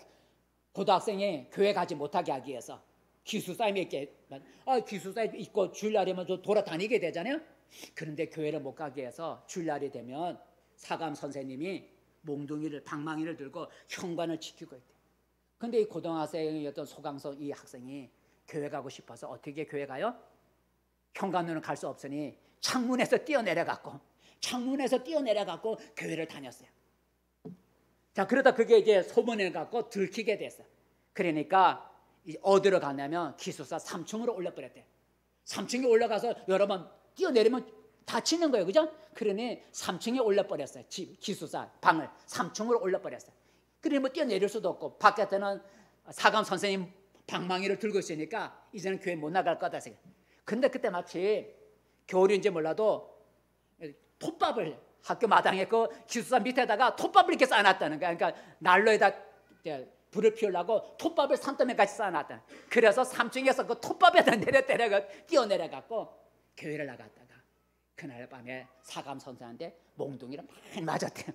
S1: 고등학생이 교회 가지 못하게 하기 위해서 기숙사에 있게, 기숙사에 있고 주일날이면 좀 돌아다니게 되잖아요. 그런데 교회를 못 가게 해서 주일날이 되면 사감 선생님이 몽둥이를, 방망이를 들고 현관을 지키고 있대요. 근데 이 고등학생이었던 소강성 이 학생이 교회 가고 싶어서 어떻게 교회 가요? 현관으로는 갈 수 없으니 창문에서 뛰어내려갖고 교회를 다녔어요. 자, 그러다 그게 이제 소문을 갖고 들키게 됐어요. 그러니까 어디로 갔냐면 기숙사 3층으로 올려버렸대요. 3층에 올라가서 여러 번 뛰어내리면 다치는 거예요. 그죠? 그러니 3층에 올려버렸어요. 기숙사 방을 3층으로 올려버렸어요. 그러니 뭐 뛰어내릴 수도 없고, 바깥에는 사감 선생님 방망이를 들고 있으니까 이제는 교회 못 나갈 거다 생각. 근데 그때 마치 겨울인지 몰라도 톱밥을 학교 마당에 그 기숙사 밑에다가 톱밥을 이렇게 쌓아놨다는 거야. 그러니까 난로에다 불을 피우려고 톱밥을 산더미 같이 쌓아놨다. 그래서 3층에서 그 톱밥에다 뛰어내려갖고 교회를 나갔다가 그날 밤에 사감 선생한테 몽둥이를 많이 맞았대요.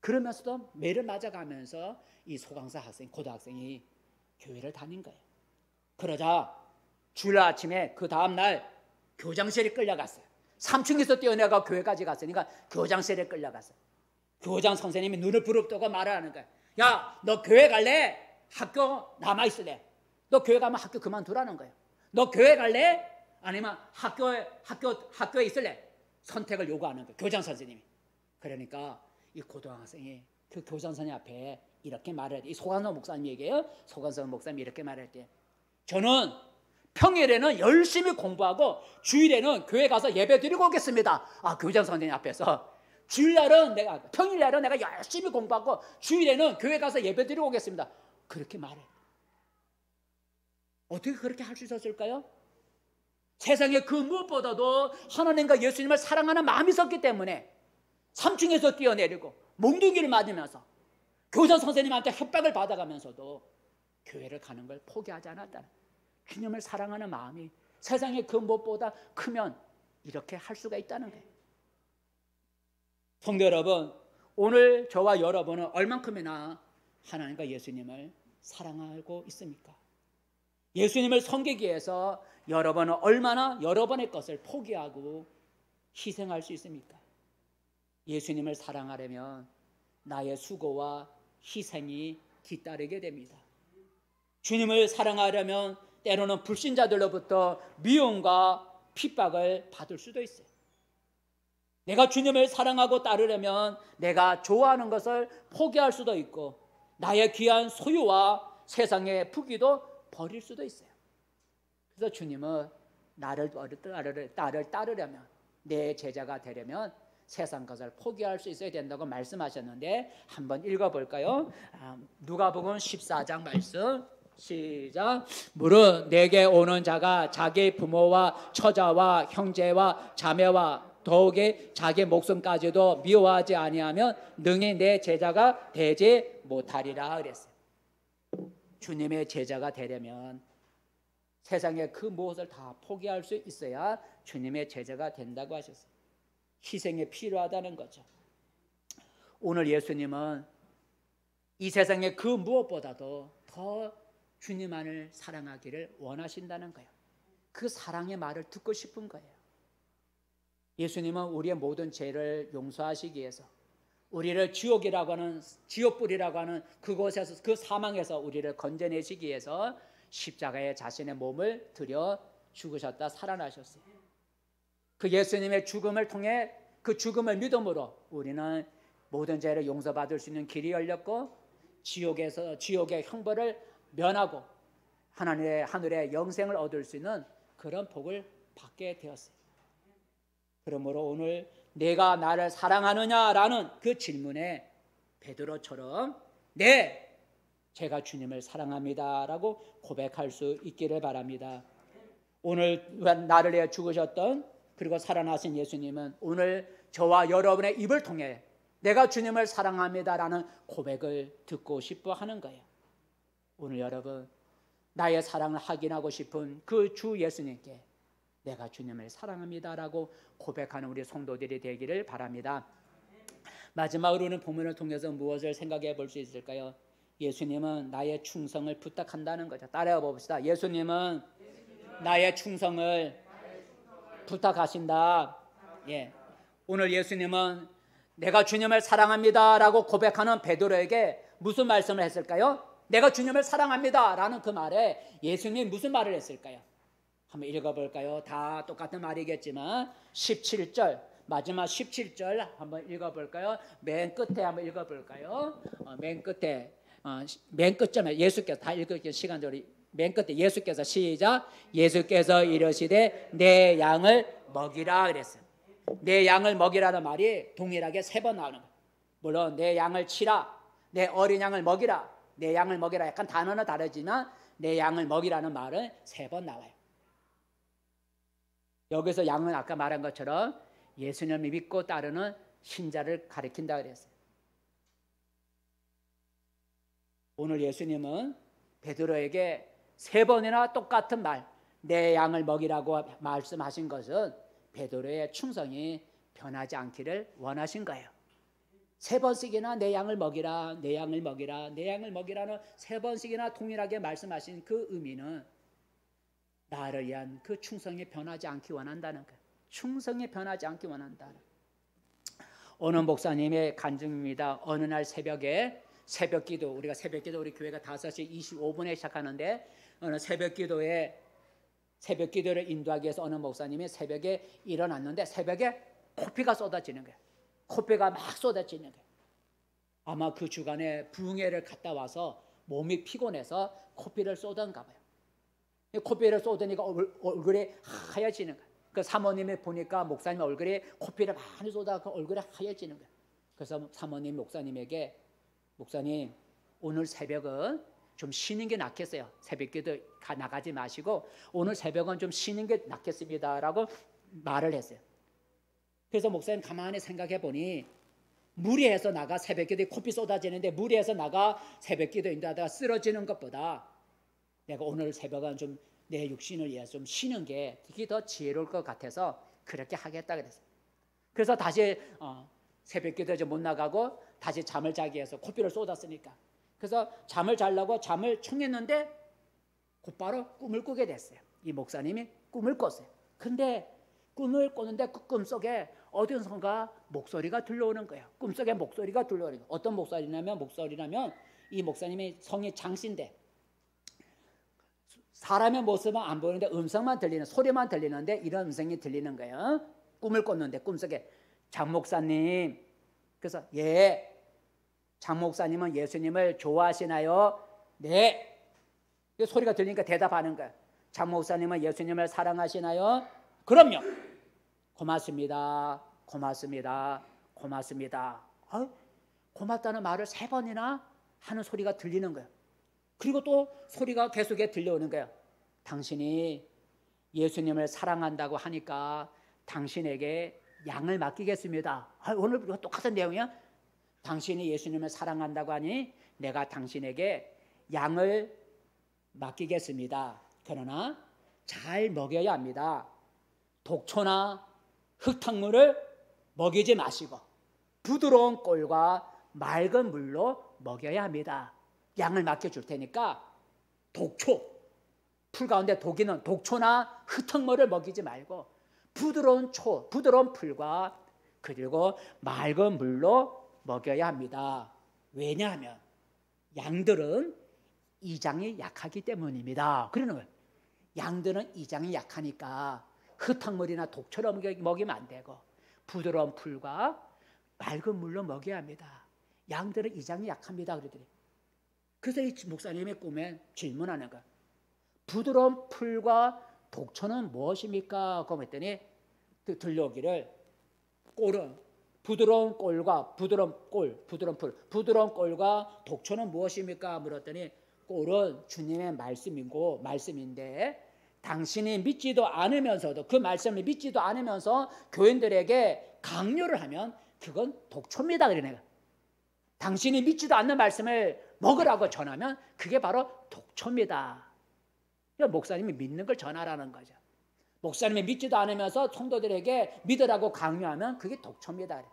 S1: 그러면서도 매를 맞아가면서 이 소강사 학생, 고등학생이 교회를 다닌 거예요. 그러자 주일 아침에 그 다음날 교장실에 끌려갔어요. 3층에서 뛰어내가 교회까지 갔으니까 교장실에 끌려갔어요. 교장 선생님이 눈을 부릅뜨고 말하는 거예요. 야, 너 교회 갈래? 학교 남아있을래? 너 교회 가면 학교 그만두라는 거예요. 너 교회 갈래? 아니면 학교에 있을래? 선택을 요구하는 거예요. 교장 선생님이. 그러니까 이 고등학생이 그 교장 선생님 앞에 이렇게 말해야 돼. 이 소관성 목사님 얘기예요. 소관성 목사님이 이렇게 말할 때, 저는 평일에는 열심히 공부하고 주일에는 교회 가서 예배 드리고 오겠습니다. 교장 선생님 앞에서 평일날은 내가 열심히 공부하고 주일에는 교회 가서 예배 드리고 오겠습니다. 그렇게 말해. 어떻게 그렇게 할 수 있었을까요? 세상에 그 무엇보다도 하나님과 예수님을 사랑하는 마음이 있었기 때문에 3층에서 뛰어내리고 몽둥이를 맞으면서 교장 선생님한테 협박을 받아가면서도 교회를 가는 걸 포기하지 않았다는, 주님을 사랑하는 마음이 세상에 그 무엇보다 크면 이렇게 할 수가 있다는 거예요. 성도 여러분, 오늘 저와 여러분은 얼만큼이나 하나님과 예수님을 사랑하고 있습니까? 예수님을 섬기기 위해서 여러분은 얼마나 여러분의 것을 포기하고 희생할 수 있습니까? 예수님을 사랑하려면 나의 수고와 희생이 뒤따르게 됩니다. 주님을 사랑하려면 때로는 불신자들로부터 미움과 핍박을 받을 수도 있어요. 내가 주님을 사랑하고 따르려면 내가 좋아하는 것을 포기할 수도 있고, 나의 귀한 소유와 세상의 부귀도 버릴 수도 있어요. 그래서 주님은 나를 따르려면, 내 제자가 되려면 세상 것을 포기할 수 있어야 된다고 말씀하셨는데, 한번 읽어볼까요? 누가복음 14장 말씀 시작. 무릇 내게 오는 자가 자기 부모와 처자와 형제와 자매와 더욱이 자기 목숨까지도 미워하지 아니하면 능히 내 제자가 되지 못하리라 그랬어요. 주님의 제자가 되려면 세상의 그 무엇을 다 포기할 수 있어야 주님의 제자가 된다고 하셨어요. 희생이 필요하다는 거죠. 오늘 예수님은 이 세상의 그 무엇보다도 더 주님만을 사랑하기를 원하신다는 거예요. 그 사랑의 말을 듣고 싶은 거예요. 예수님은 우리의 모든 죄를 용서하시기 위해서, 우리를 지옥불이라고 하는 그곳에서, 그 사망에서 우리를 건져내시기 위해서 십자가에 자신의 몸을 들여 죽으셨다 살아나셨어요. 그 예수님의 죽음을 통해, 그 죽음을 믿음으로 우리는 모든 죄를 용서받을 수 있는 길이 열렸고, 지옥의 형벌을 면하고 하늘의 영생을 얻을 수 있는 그런 복을 받게 되었어요. 그러므로 오늘 내가 나를 사랑하느냐라는 그 질문에 베드로처럼 네, 제가 주님을 사랑합니다라고 고백할 수 있기를 바랍니다. 오늘 나를 위해 죽으셨던 그리고 살아나신 예수님은 오늘 저와 여러분의 입을 통해 내가 주님을 사랑합니다라는 고백을 듣고 싶어 하는 거예요. 오늘 여러분 나의 사랑을 확인하고 싶은 그 주 예수님께 내가 주님을 사랑합니다라고 고백하는 우리 성도들이 되기를 바랍니다. 마지막으로는 본문을 통해서 무엇을 생각해 볼 수 있을까요? 예수님은 나의 충성을 부탁한다는 거죠. 따라해 봅시다. 예수님은 나의 충성을 부탁하신다. 예. 오늘 예수님은 내가 주님을 사랑합니다라고 고백하는 베드로에게 무슨 말씀을 했을까요? 내가 주님을 사랑합니다라는 그 말에 예수님이 무슨 말을 했을까요? 한번 읽어볼까요? 다 똑같은 말이겠지만 17절 마지막 17절 한번 읽어볼까요? 맨 끝에 한번 읽어볼까요? 맨 끝에 맨 끝점에 예수께서 다 읽을 시간대로 맨 끝에 예수께서 시작 예수께서 이르시되 내 양을 먹이라 그랬어요. 내 양을 먹이라는 말이 동일하게 3번 나오는 거예요. 물론 내 양을 치라, 내 어린 양을 먹이라, 내 양을 먹이라 약간 단어는 다르지만 내 양을 먹이라는 말은 3번 나와요. 여기서 양은 아까 말한 것처럼 예수님을 믿고 따르는 신자를 가리킨다 그랬어요. 오늘 예수님은 베드로에게 3번이나 똑같은 말, 내 양을 먹이라고 말씀하신 것은 베드로의 충성이 변하지 않기를 원하신 거예요. 3번씩이나 내 양을 먹이라, 내 양을 먹이라, 내 양을 먹이라는 3번씩이나 동일하게 말씀하신 그 의미는 나를 위한 그 충성이 변하지 않기 원한다는 거예요. 충성이 변하지 않기 원한다. 어느 목사님의 간증입니다. 어느 날 새벽에 새벽기도, 우리가 새벽기도 우리 교회가 5시 25분에 시작하는데 어느 새벽기도를 인도하기 위해서 어느 목사님이 새벽에 일어났는데 새벽에 코피가 쏟아지는 거예요. 코피가 막 쏟아지는 거예요. 아마 그 주간에 부흥회를 갔다 와서 몸이 피곤해서 코피를 쏟은가 봐요. 코피를 쏟으니까 얼굴이 하얘지는 거예요. 그 사모님이 보니까 목사님 얼굴에 코피를 많이 쏟아서 얼굴이 하얘지는 거예요. 그래서 사모님 목사님에게 목사님 오늘 새벽은 좀 쉬는 게 낫겠어요. 새벽기도 나가지 마시고 오늘 새벽은 좀 쉬는 게 낫겠습니다라고 말을 했어요. 그래서 목사님 가만히 생각해 보니 무리해서 나가 새벽기도에 코피 쏟아지는데 무리해서 나가 새벽기도 인도하다가 쓰러지는 것보다 내가 오늘 새벽은 좀 내 육신을 위해서 좀 쉬는 게 그게 더 지혜로울 것 같아서 그렇게 하겠다 그랬어요. 그래서 다시 새벽기도에 못 나가고 다시 잠을 자기 위해서 코피를 쏟았으니까 그래서 잠을 자려고 잠을 청했는데 곧바로 꿈을 꾸게 됐어요. 이 목사님이 꿈을 꿨어요. 근데 꿈을 꿨는데 그 꿈속에 어디선가 목소리가 들려오는 거예요. 꿈속에 목소리가 들려오는 거예요. 어떤 목소리냐면 이 목사님이 성이 장씨인데 사람의 모습은 안 보이는데 음성만 들리는 소리만 들리는데 이런 음성이 들리는 거예요. 꿈을 꿨는데 꿈속에 장 목사님 그래서 예 장 목사님은 예수님을 좋아하시나요? 네. 이 소리가 들리니까 대답하는 거예요. 장 목사님은 예수님을 사랑하시나요? 그럼요. 고맙습니다. 고맙습니다. 고맙습니다. 고맙다는 말을 3번이나 하는 소리가 들리는 거예요. 그리고 또 소리가 계속해 들려오는 거예요. 당신이 예수님을 사랑한다고 하니까 당신에게 양을 맡기겠습니다. 오늘 똑같은 내용이야. 당신이 예수님을 사랑한다고 하니 내가 당신에게 양을 맡기겠습니다. 그러나 잘 먹여야 합니다. 독초나 흙탕물을 먹이지 마시고 부드러운 꼴과 맑은 물로 먹여야 합니다. 양을 맡겨줄 테니까 독초, 풀 가운데 독이 있는 독초나 흙탕물을 먹이지 말고 부드러운 풀과 그리고 맑은 물로 먹여야 합니다. 왜냐하면 양들은 이장이 약하기 때문입니다. 그러는 거예요. 양들은 이장이 약하니까 흙탕물이나 독초로 먹이면 안 되고 부드러운 풀과 맑은 물로 먹여야 합니다. 양들은 이장이 약합니다. 그러더니 그래서 이 목사님의 꿈에 질문하는 거예요. 부드러운 풀과 독초는 무엇입니까? 그랬더니 들려오기를 꼴은 부드러운 꼴과 부드러운 풀, 부드러운 꼴과 독초는 무엇입니까? 물었더니 꼴은 주님의 말씀인데 당신이 믿지도 않으면서도 그 말씀을 믿지도 않으면서 교인들에게 강요를 하면 그건 독초입니다. 그러네. 당신이 믿지도 않는 말씀을 먹으라고 전하면 그게 바로 독초입니다. 목사님이 믿는 걸 전하라는 거죠. 목사님이 믿지도 않으면서 성도들에게 믿으라고 강요하면 그게 독초입니다.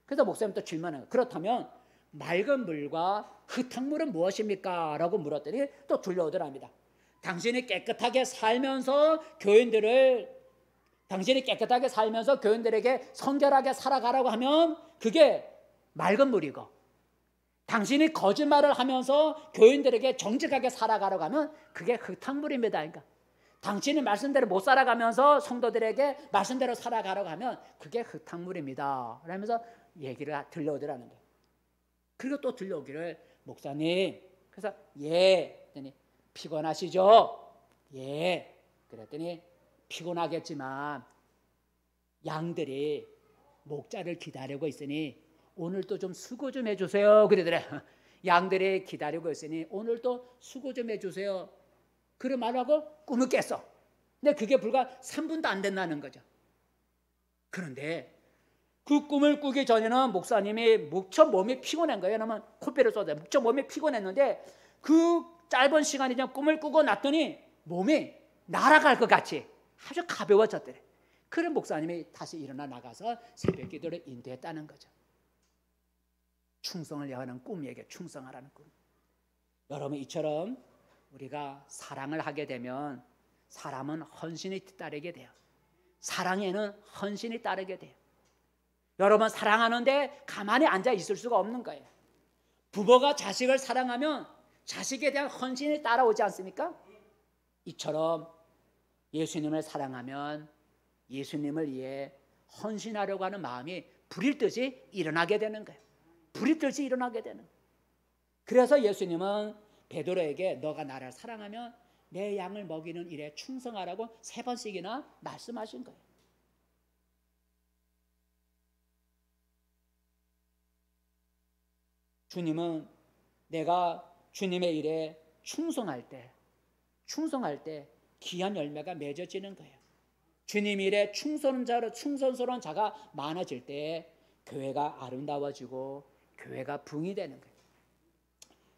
S1: 그래서 목사님 또 질문해요. 그렇다면 맑은 물과 흙탕물은 무엇입니까? 라고 물었더니 또 들려오더랍니다. 당신이 깨끗하게 살면서 교인들에게 성결하게 살아가라고 하면 그게 맑은 물이고, 당신이 거짓말을 하면서 교인들에게 정직하게 살아가라고 하면 그게 흙탕물입니다. 그러니까 당신이 말씀대로 못 살아가면서 성도들에게 말씀대로 살아가라고 하면 그게 흙탕물입니다. 그러면서 얘기를 들려오더라는 거예요. 그리고 또 들려오기를, 목사님, 그래서 그랬더니 피곤하시죠? 그랬더니 피곤하겠지만 양들이 목자를 기다리고 있으니 오늘도 좀 수고 좀 해주세요. 그러더래. 양들이 기다리고 있으니 오늘도 수고 좀 해주세요. 그런 말하고 꿈을 깼어. 근데 그게 불과 3분도 안 된다는 거죠. 그런데 그 꿈을 꾸기 전에는 목사님이 무척 몸이 피곤한 거예요. 왜냐면 코피를 쏟아요. 무척 몸이 피곤했는데 그 짧은 시간이 그냥 꿈을 꾸고 났더니 몸이 날아갈 것 같이 아주 가벼워졌더래. 그런 목사님이 다시 일어나 나가서 새벽 기도를 인도했다는 거죠. 충성을 여하는 꿈에게 충성하라는 꿈. 여러분, 이처럼 우리가 사랑을 하게 되면 사람은 헌신이 따르게 돼요. 사랑에는 헌신이 따르게 돼요. 여러분, 사랑하는데 가만히 앉아 있을 수가 없는 거예요. 부모가 자식을 사랑하면 자식에 대한 헌신이 따라오지 않습니까? 이처럼 예수님을 사랑하면 예수님을 위해 헌신하려고 하는 마음이 불일 듯이 일어나게 되는 거예요. 불이 뜰지 일어나게 되는. 그래서 예수님은 베드로에게 너가 나를 사랑하면 내 양을 먹이는 일에 충성하라고 3번씩이나 말씀하신 거예요. 주님은 내가 주님의 일에 충성할 때 귀한 열매가 맺어지는 거예요. 주님 일에 충성스러운 자가 많아질 때 교회가 아름다워지고 교회가 붕이 되는 거예요.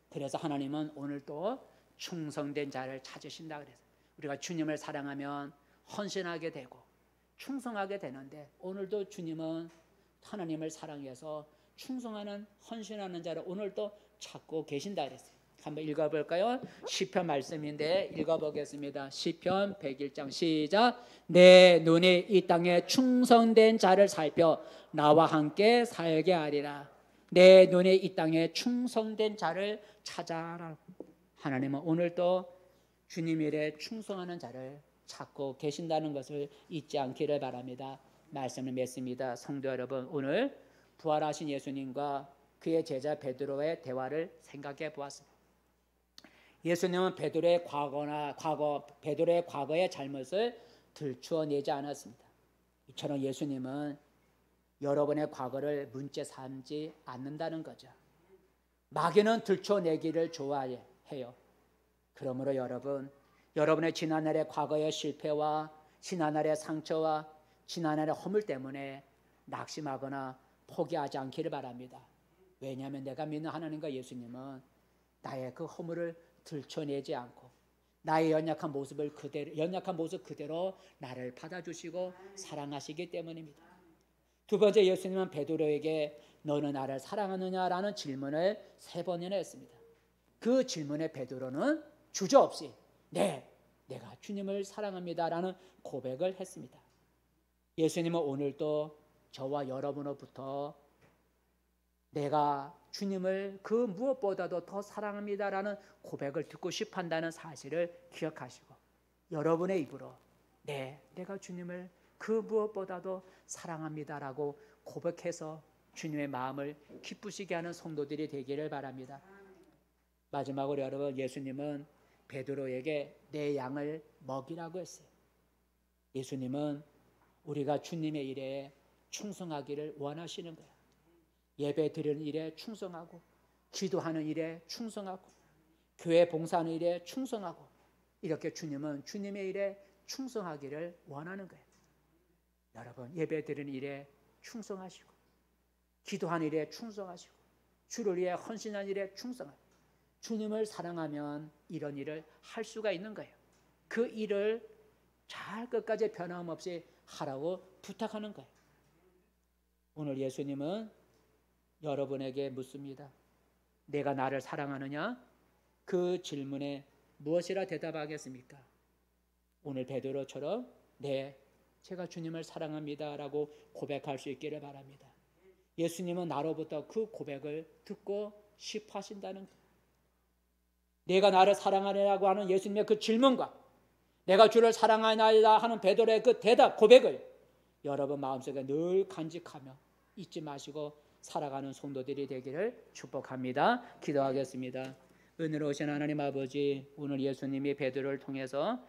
S1: 그래서 하나님은 오늘 또 충성된 자를 찾으신다 그래서 우리가 주님을 사랑하면 헌신하게 되고 충성하게 되는데, 오늘도 주님은 하나님을 사랑해서 충성하는 헌신하는 자를 오늘도 찾고 계신다 그랬어요. 한번 읽어볼까요? 시편 말씀인데 읽어보겠습니다. 시편 101장 시작. 내 눈이 이 땅에 충성된 자를 살펴 나와 함께 살게 하리라. 내 눈이 이 땅에 충성된 자를 찾아라. 하나님은 오늘도 주님 일에 충성하는 자를 찾고 계신다는 것을 잊지 않기를 바랍니다. 말씀을 맺습니다. 성도 여러분, 오늘 부활하신 예수님과 그의 제자 베드로의 대화를 생각해 보았습니다. 예수님은 베드로의 과거의 잘못을 들추어내지 않았습니다. 이처럼 예수님은 여러분의 과거를 문제 삼지 않는다는 거죠. 마귀는 들춰내기를 좋아해요. 그러므로 여러분의 지난날의 과거의 실패와 지난날의 상처와 지난날의 허물 때문에 낙심하거나 포기하지 않기를 바랍니다. 왜냐하면 내가 믿는 하나님과 예수님은 나의 그 허물을 들춰내지 않고 나의 연약한 모습 그대로 나를 받아주시고 사랑하시기 때문입니다. 두 번째, 예수님은 베드로에게 너는 나를 사랑하느냐라는 질문을 3번이나 했습니다. 그 질문에 베드로는 주저없이 네, 내가 주님을 사랑합니다라는 고백을 했습니다. 예수님은 오늘도 저와 여러분으로부터 내가 주님을 그 무엇보다도 더 사랑합니다라는 고백을 듣고 싶어 한다는 사실을 기억하시고 여러분의 입으로 네, 내가 주님을 그 무엇보다도 사랑합니다라고 고백해서 주님의 마음을 기쁘시게 하는 성도들이 되기를 바랍니다. 마지막으로 여러분, 예수님은 베드로에게 내 양을 먹이라고 했어요. 예수님은 우리가 주님의 일에 충성하기를 원하시는 거예요. 예배 드리는 일에 충성하고 기도하는 일에 충성하고 교회 봉사하는 일에 충성하고 이렇게 주님은 주님의 일에 충성하기를 원하는 거예요. 여러분, 예배드리는 일에 충성하시고, 기도하는 일에 충성하시고, 주를 위해 헌신한 일에 충성하시고, 주님을 사랑하면 이런 일을 할 수가 있는 거예요. 그 일을 잘 끝까지 변함없이 하라고 부탁하는 거예요. 오늘 예수님은 여러분에게 묻습니다. 내가 나를 사랑하느냐? 그 질문에 무엇이라 대답하겠습니까? 오늘 베드로처럼 네, 제가 주님을 사랑합니다 라고 고백할 수 있기를 바랍니다. 예수님은 나로부터 그 고백을 듣고 싶어 하신다는 거예요. 내가 나를 사랑하느냐고 하는 예수님의 그 질문과 내가 주를 사랑하나이다 하는 베드로의 그 대답, 고백을 여러분 마음속에 늘 간직하며 잊지 마시고 살아가는 성도들이 되기를 축복합니다. 기도하겠습니다. 은혜로우신 하나님 아버지, 오늘 예수님이 베드로를 통해서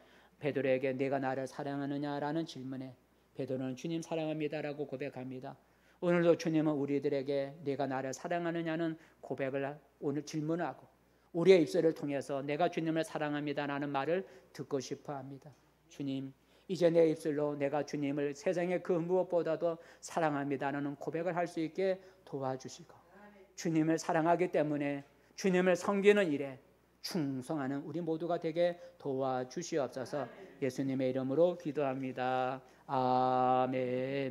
S1: 베드로에게 내가 나를 사랑하느냐라는 질문에 베드로는 주님 사랑합니다라고 고백합니다. 오늘도 주님은 우리들에게 내가 나를 사랑하느냐는 고백을 오늘 질문하고 우리의 입술을 통해서 내가 주님을 사랑합니다라는 말을 듣고 싶어합니다. 주님, 이제 내 입술로 내가 주님을 세상의 그 무엇보다도 사랑합니다라는 고백을 할 수 있게 도와주시고, 주님을 사랑하기 때문에 주님을 섬기는 일에 충성하는 우리 모두가 되게 도와주시옵소서. 예수님의 이름으로 기도합니다. 아멘.